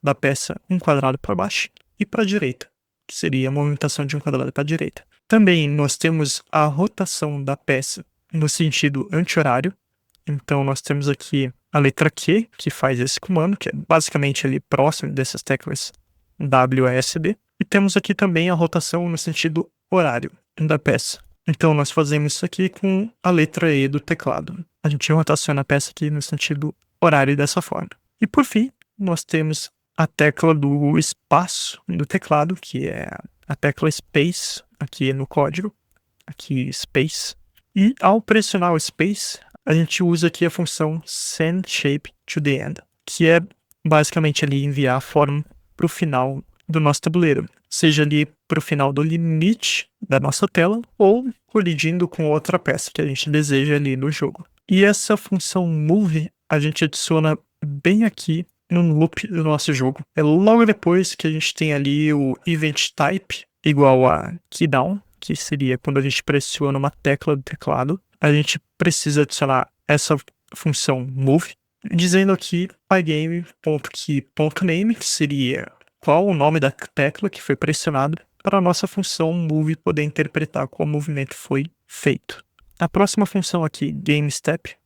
da peça um quadrado para baixo, e para a direita, que seria a movimentação de um quadrado para a direita. Também nós temos a rotação da peça no sentido anti-horário. Então, nós temos aqui a letra Q, que faz esse comando, que é basicamente ali próximo dessas teclas WASD. E temos aqui também a rotação no sentido horário da peça. Então, nós fazemos isso aqui com a letra E do teclado. A gente rotaciona a peça aqui no sentido horário dessa forma. E, por fim, nós temos a tecla do espaço do teclado, que é a tecla Space, aqui no código. Aqui, Space. E, ao pressionar o Space, a gente usa aqui a função send shape to the end, que é basicamente ali enviar a forma para o final do nosso tabuleiro, seja ali para o final do limite da nossa tela ou colidindo com outra peça que a gente deseja ali no jogo. E essa função move a gente adiciona bem aqui no loop do nosso jogo. É logo depois que a gente tem ali o event type igual a keydown, que seria quando a gente pressiona uma tecla do teclado. A gente precisa adicionar essa função move, dizendo aqui pygame.key.name, que seria qual o nome da tecla que foi pressionada, para a nossa função move poder interpretar qual movimento foi feito. A próxima função aqui, GameStep,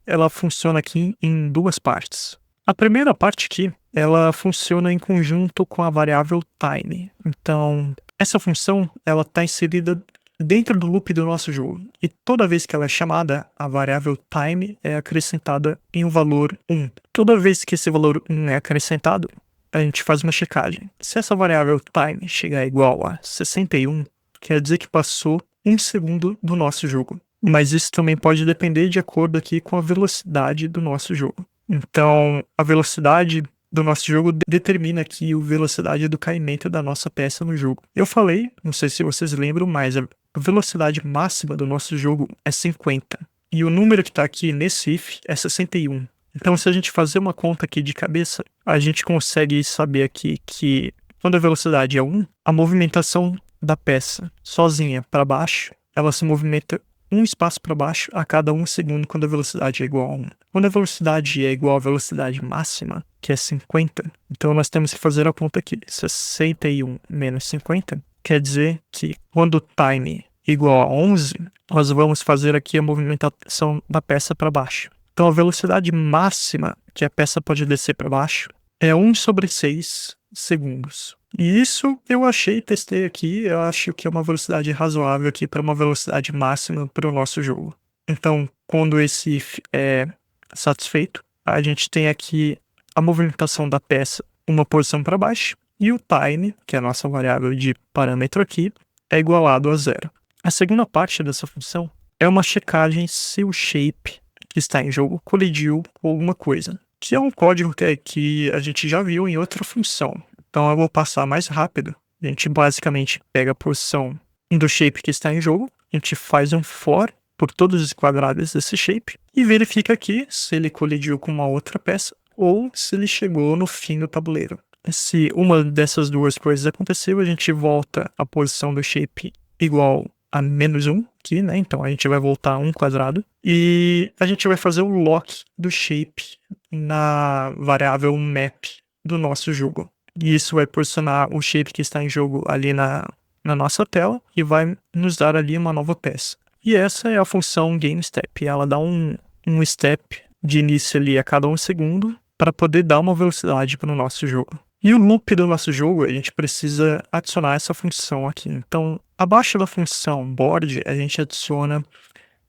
ela funciona aqui em duas partes. A primeira parte aqui, ela funciona em conjunto com a variável time. Então, essa função, ela está inserida dentro do loop do nosso jogo. E toda vez que ela é chamada, a variável time é acrescentada em um valor 1. Toda vez que esse valor 1 é acrescentado, a gente faz uma checagem. Se essa variável time chegar igual a 61, quer dizer que passou 1 segundo do nosso jogo. Mas isso também pode depender de acordo aqui com a velocidade do nosso jogo. Então, a velocidade do nosso jogo determina aqui a velocidade do caimento da nossa peça no jogo. Eu falei, não sei se vocês lembram, mas a velocidade máxima do nosso jogo é 50. E o número que está aqui nesse if é 61. Então, se a gente fazer uma conta aqui de cabeça, a gente consegue saber aqui que quando a velocidade é 1, a movimentação da peça sozinha para baixo, ela se movimenta um espaço para baixo a cada 1 segundo quando a velocidade é igual a 1. Quando a velocidade é igual à velocidade máxima, que é 50, então nós temos que fazer a conta aqui. 61 menos 50 quer dizer que quando o time é igual a 11, nós vamos fazer aqui a movimentação da peça para baixo. Então a velocidade máxima que a peça pode descer para baixo é 1/6 segundos. E isso eu testei aqui, eu acho que é uma velocidade razoável aqui para uma velocidade máxima para o nosso jogo. Então, quando esse if é satisfeito, a gente tem aqui a movimentação da peça uma posição para baixo e o time, que é a nossa variável de parâmetro aqui, é igualado a 0. A segunda parte dessa função é uma checagem se o shape que está em jogo colidiu com alguma coisa, que é um código que a gente já viu em outra função. Então eu vou passar mais rápido. A gente basicamente pega a posição do shape que está em jogo, a gente faz um for por todos os quadrados desse shape e verifica aqui se ele colidiu com uma outra peça ou se ele chegou no fim do tabuleiro. Se uma dessas duas coisas aconteceu, a gente volta a posição do shape igual a -1 aqui, né? Então a gente vai voltar a um quadrado e a gente vai fazer o lock do shape na variável map do nosso jogo. E isso vai posicionar o shape que está em jogo ali na nossa tela e vai nos dar ali uma nova peça. E essa é a função GameStep. Ela dá um step de início ali a cada 1 segundo para poder dar uma velocidade para o nosso jogo. E o loop do nosso jogo, a gente precisa adicionar essa função aqui. Então, abaixo da função board, a gente adiciona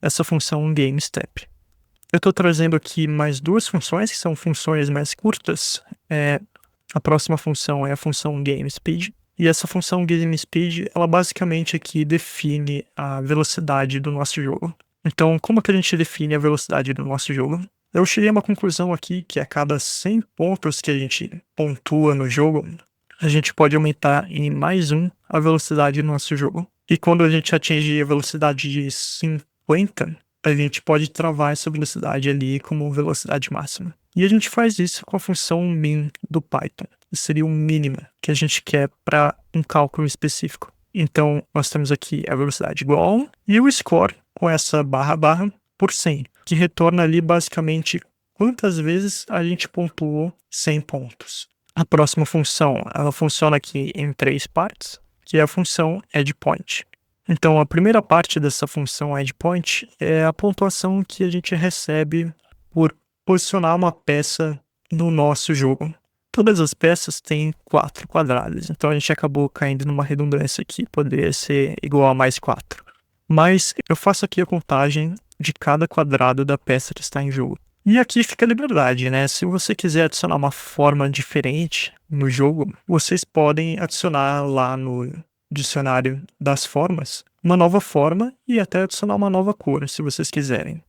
essa função GameStep. Eu estou trazendo aqui mais 2 funções, que são funções mais curtas. A próxima função é a função GameSpeed. E essa função GameSpeed, ela basicamente aqui define a velocidade do nosso jogo. Então, como que a gente define a velocidade do nosso jogo? Eu cheguei a uma conclusão aqui que a cada 100 pontos que a gente pontua no jogo, a gente pode aumentar em mais 1 a velocidade do nosso jogo. E quando a gente atinge a velocidade de 50, a gente pode travar essa velocidade ali como velocidade máxima. E a gente faz isso com a função min do Python. Seria o mínimo que a gente quer para um cálculo específico. Então, nós temos aqui a velocidade igual a 1 e o score com essa barra por 100, que retorna ali basicamente quantas vezes a gente pontuou 100 pontos. A próxima função, ela funciona aqui em 3 partes, que é a função addPoint. Então, a primeira parte dessa função addPoint é a pontuação que a gente recebe por posicionar uma peça no nosso jogo. Todas as peças têm 4 quadrados, então a gente acabou caindo numa redundância aqui, poderia ser igual a mais 4. Mas eu faço aqui a contagem de cada quadrado da peça que está em jogo. E aqui fica a liberdade, né? Se você quiser adicionar uma forma diferente no jogo, vocês podem adicionar lá no dicionário das formas uma nova forma e até adicionar uma nova cor, se vocês quiserem.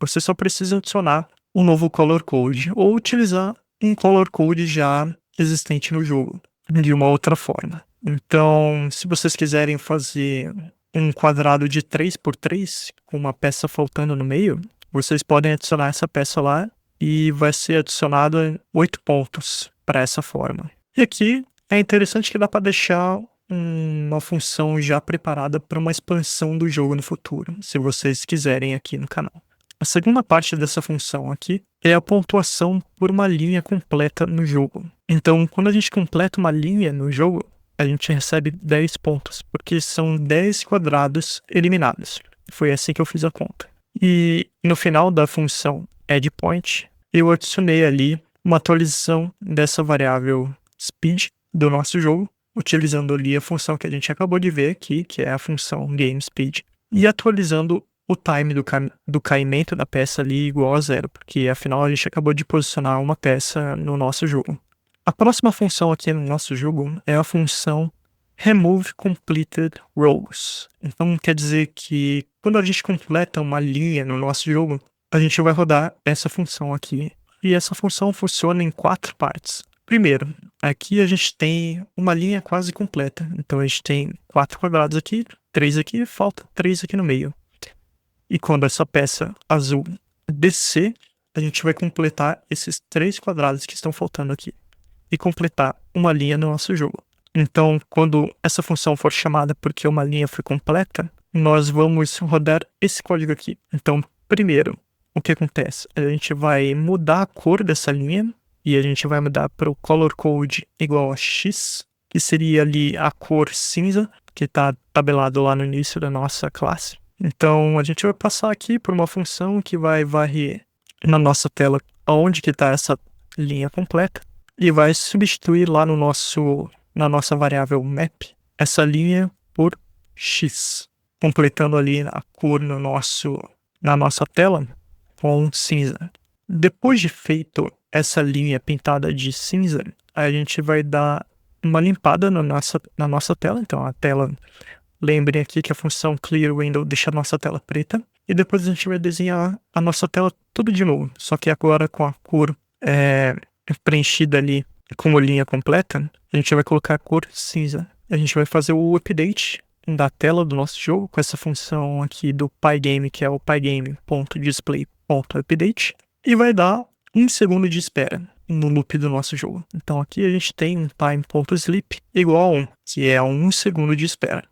Você só precisa adicionar um novo color code ou utilizar um color code já existente no jogo de uma outra forma. Então, se vocês quiserem fazer um quadrado de 3x3 com uma peça faltando no meio, vocês podem adicionar essa peça lá e vai ser adicionado 8 pontos para essa forma. E aqui é interessante que dá para deixar uma função já preparada para uma expansão do jogo no futuro, se vocês quiserem aqui no canal. A segunda parte dessa função aqui é a pontuação por uma linha completa no jogo. Então, quando a gente completa uma linha no jogo, a gente recebe 10 pontos, porque são 10 quadrados eliminados. Foi assim que eu fiz a conta. E no final da função addPoint, eu adicionei ali uma atualização dessa variável speed do nosso jogo, utilizando ali a função que a gente acabou de ver aqui, que é a função GameSpeed, e atualizando o time do caimento da peça ali igual a 0, porque afinal a gente acabou de posicionar uma peça no nosso jogo. A próxima função aqui no nosso jogo é a função removeCompletedRows. Então quer dizer que quando a gente completa uma linha no nosso jogo, a gente vai rodar essa função aqui. E essa função funciona em 4 partes. Primeiro, aqui a gente tem uma linha quase completa. Então a gente tem 4 quadrados aqui, 3 aqui, falta 3 aqui no meio. E quando essa peça azul descer, a gente vai completar esses 3 quadrados que estão faltando aqui. E completar uma linha no nosso jogo. Então, quando essa função for chamada porque uma linha foi completa, nós vamos rodar esse código aqui. Então, primeiro, o que acontece? A gente vai mudar a cor dessa linha e a gente vai mudar para o color code igual a X, que seria ali a cor cinza, que está tabelado lá no início da nossa classe. Então, a gente vai passar aqui por uma função que vai varrer na nossa tela onde que está essa linha completa e vai substituir lá na nossa variável map essa linha por X, completando ali a cor na nossa tela com cinza. Depois de feito essa linha pintada de cinza, a gente vai dar uma limpada na nossa tela. Então a tela, lembrem aqui que a função clearWindow deixa a nossa tela preta. E depois a gente vai desenhar a nossa tela tudo de novo, só que agora com a cor preenchida ali como linha completa, a gente vai colocar a cor cinza. A gente vai fazer o update da tela do nosso jogo com essa função aqui do Pygame, que é o pygame.display.update, e vai dar 1 segundo de espera no loop do nosso jogo. Então aqui a gente tem um time.sleep igual a 1, que é 1 segundo de espera.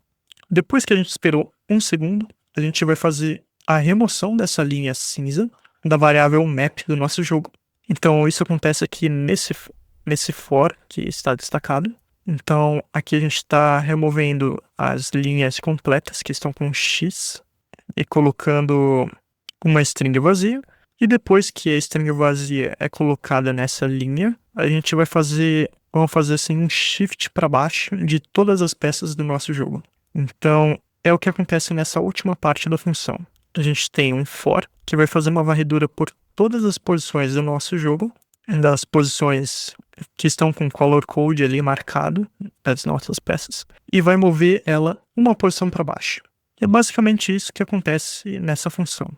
Depois que a gente esperou 1 segundo, a gente vai fazer a remoção dessa linha cinza da variável map do nosso jogo. Então isso acontece aqui nesse for que está destacado. Então, aqui a gente está removendo as linhas completas que estão com X e colocando uma string vazia. E depois que a string vazia é colocada nessa linha, a gente vamos fazer assim um shift para baixo de todas as peças do nosso jogo. Então, é o que acontece nessa última parte da função. A gente tem um for que vai fazer uma varredura por todas as posições do nosso jogo, das posições que estão com color code ali marcado das nossas peças, e vai mover ela uma posição para baixo. É basicamente isso que acontece nessa função.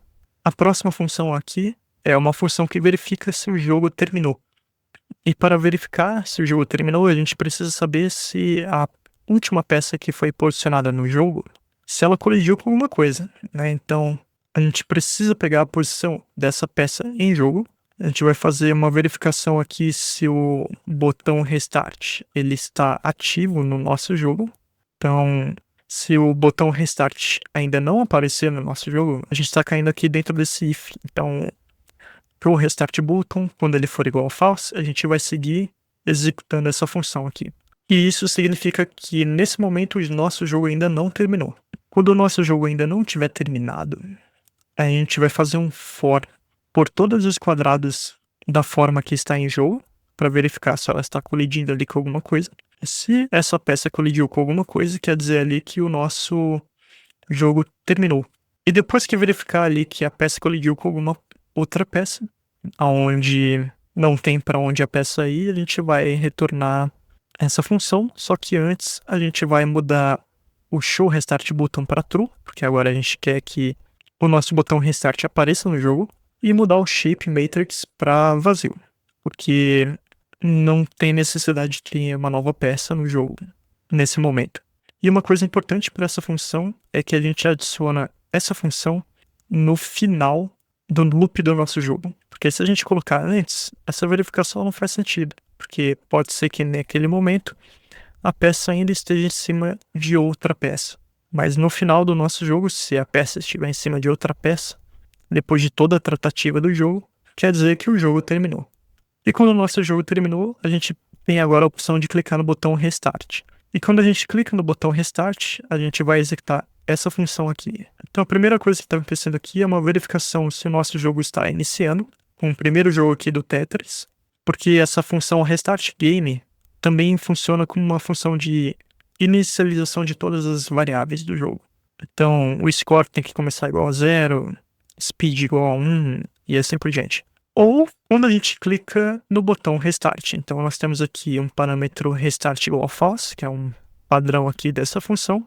A próxima função aqui é uma função que verifica se o jogo terminou. E para verificar se o jogo terminou, a gente precisa saber se a última peça que foi posicionada no jogo, se ela colidiu com alguma coisa, né? Então, a gente precisa pegar a posição dessa peça em jogo. A gente vai fazer uma verificação aqui se o botão Restart ele está ativo no nosso jogo. Então, se o botão Restart ainda não aparecer no nosso jogo, a gente está caindo aqui dentro desse if. Então, para o Restart Button, quando ele for igual a false, a gente vai seguir executando essa função aqui. E isso significa que nesse momento o nosso jogo ainda não terminou. Quando o nosso jogo ainda não tiver terminado, a gente vai fazer um for por todos os quadrados da forma que está em jogo, para verificar se ela está colidindo ali com alguma coisa. Se essa peça colidiu com alguma coisa, quer dizer ali que o nosso jogo terminou. E depois que verificar ali que a peça colidiu com alguma outra peça, aonde não tem para onde a peça ir, a gente vai retornar essa função, só que antes a gente vai mudar o show restart button para true, porque agora a gente quer que o nosso botão restart apareça no jogo, e mudar o shape matrix para vazio, porque não tem necessidade de ter uma nova peça no jogo nesse momento. E uma coisa importante para essa função é que a gente adiciona essa função no final do loop do nosso jogo. Porque se a gente colocar antes, essa verificação não faz sentido. Porque pode ser que naquele momento a peça ainda esteja em cima de outra peça. Mas no final do nosso jogo, se a peça estiver em cima de outra peça, depois de toda a tratativa do jogo, quer dizer que o jogo terminou. E quando o nosso jogo terminou, a gente tem agora a opção de clicar no botão Restart. E quando a gente clica no botão Restart, a gente vai executar essa função aqui. Então a primeira coisa que está acontecendo aqui é uma verificação se o nosso jogo está iniciando, com o primeiro jogo aqui do Tetris, porque essa função Restart Game também funciona como uma função de inicialização de todas as variáveis do jogo. Então o score tem que começar igual a 0, speed igual a 1 e assim por diante. Ou quando a gente clica no botão Restart. Então nós temos aqui um parâmetro Restart igual a false, que é um padrão aqui dessa função.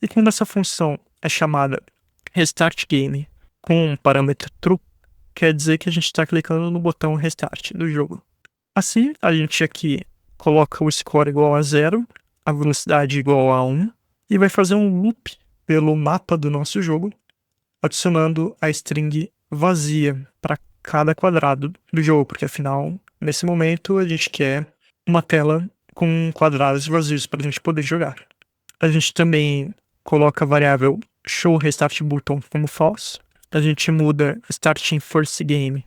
E quando essa função é chamada Restart Game com um parâmetro True, quer dizer que a gente está clicando no botão Restart do jogo. Assim, a gente aqui coloca o score igual a 0, a velocidade igual a 1, e vai fazer um loop pelo mapa do nosso jogo, adicionando a string vazia para cada quadrado do jogo, porque afinal, nesse momento, a gente quer uma tela com quadrados vazios para a gente poder jogar. A gente também coloca a variável showRestartButton como false, a gente muda startingFirstGame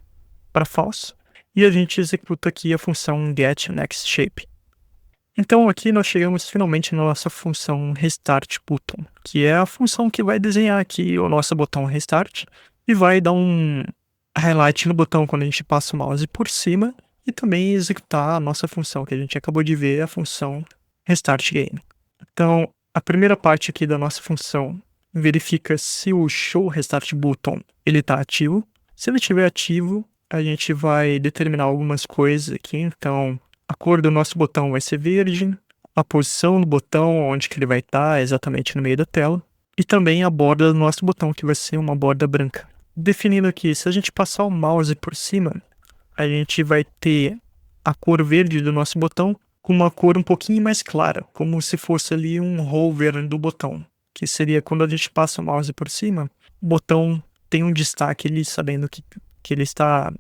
para false, e a gente executa aqui a função getNextShape. Então aqui nós chegamos finalmente na nossa função RestartButton, que é a função que vai desenhar aqui o nosso botão Restart e vai dar um highlight no botão quando a gente passa o mouse por cima e também executar a nossa função que a gente acabou de ver, a função RestartGame. Então a primeira parte aqui da nossa função verifica se o showRestartButton ele está ativo. Se ele estiver ativo, a gente vai determinar algumas coisas aqui. Então a cor do nosso botão vai ser verde, a posição do botão, onde que ele vai estar, exatamente no meio da tela, e também a borda do nosso botão, que vai ser uma borda branca. Definindo aqui, se a gente passar o mouse por cima, a gente vai ter a cor verde do nosso botão com uma cor um pouquinho mais clara, como se fosse ali um hover do botão, que seria quando a gente passa o mouse por cima, o botão tem um destaque ali sabendo que ele está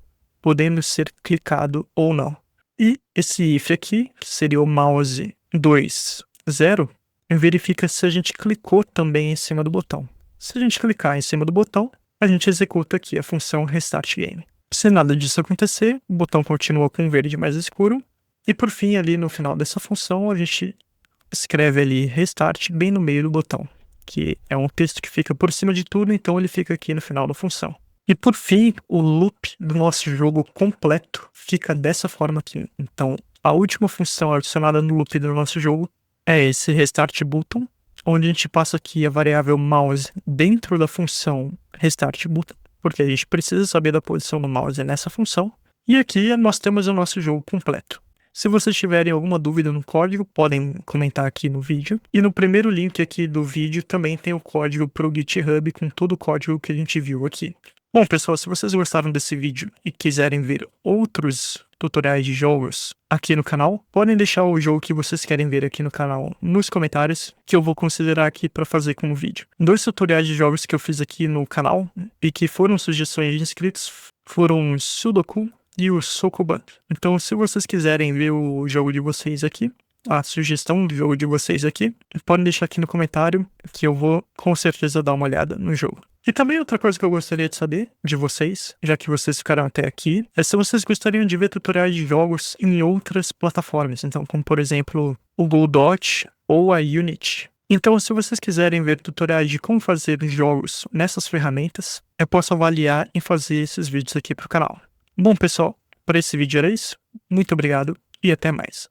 podendo ser clicado ou não. E esse if aqui, que seria o mouse 2, 0, verifica se a gente clicou também em cima do botão. Se a gente clicar em cima do botão, a gente executa aqui a função RestartGame. Se nada disso acontecer, o botão continua com verde mais escuro E por fim, ali no final dessa função, a gente escreve ali restart bem no meio do botão, que é um texto que fica por cima de tudo, então ele fica aqui no final da função. E por fim, o loop do nosso jogo completo fica dessa forma aqui. Então, a última função adicionada no loop do nosso jogo é esse restart button, onde a gente passa aqui a variável mouse dentro da função restart button, porque a gente precisa saber da posição do mouse nessa função. E aqui nós temos o nosso jogo completo. Se vocês tiverem alguma dúvida no código, podem comentar aqui no vídeo. E no primeiro link aqui do vídeo também tem o código para o GitHub com todo o código que a gente viu aqui. Bom, pessoal, se vocês gostaram desse vídeo e quiserem ver outros tutoriais de jogos aqui no canal, podem deixar o jogo que vocês querem ver aqui no canal nos comentários, que eu vou considerar aqui para fazer como vídeo. 2 tutoriais de jogos que eu fiz aqui no canal e que foram sugestões de inscritos foram o Sudoku e o Sokoban. Então, se vocês quiserem ver o jogo de vocês aqui, a sugestão do jogo de vocês aqui, podem deixar aqui no comentário que eu vou com certeza dar uma olhada no jogo. E também outra coisa que eu gostaria de saber de vocês, já que vocês ficaram até aqui, é se vocês gostariam de ver tutoriais de jogos em outras plataformas, então como por exemplo o Godot ou a Unity. Então, se vocês quiserem ver tutoriais de como fazer jogos nessas ferramentas, eu posso avaliar em fazer esses vídeos aqui para o canal. Bom, pessoal, para esse vídeo era isso. Muito obrigado e até mais.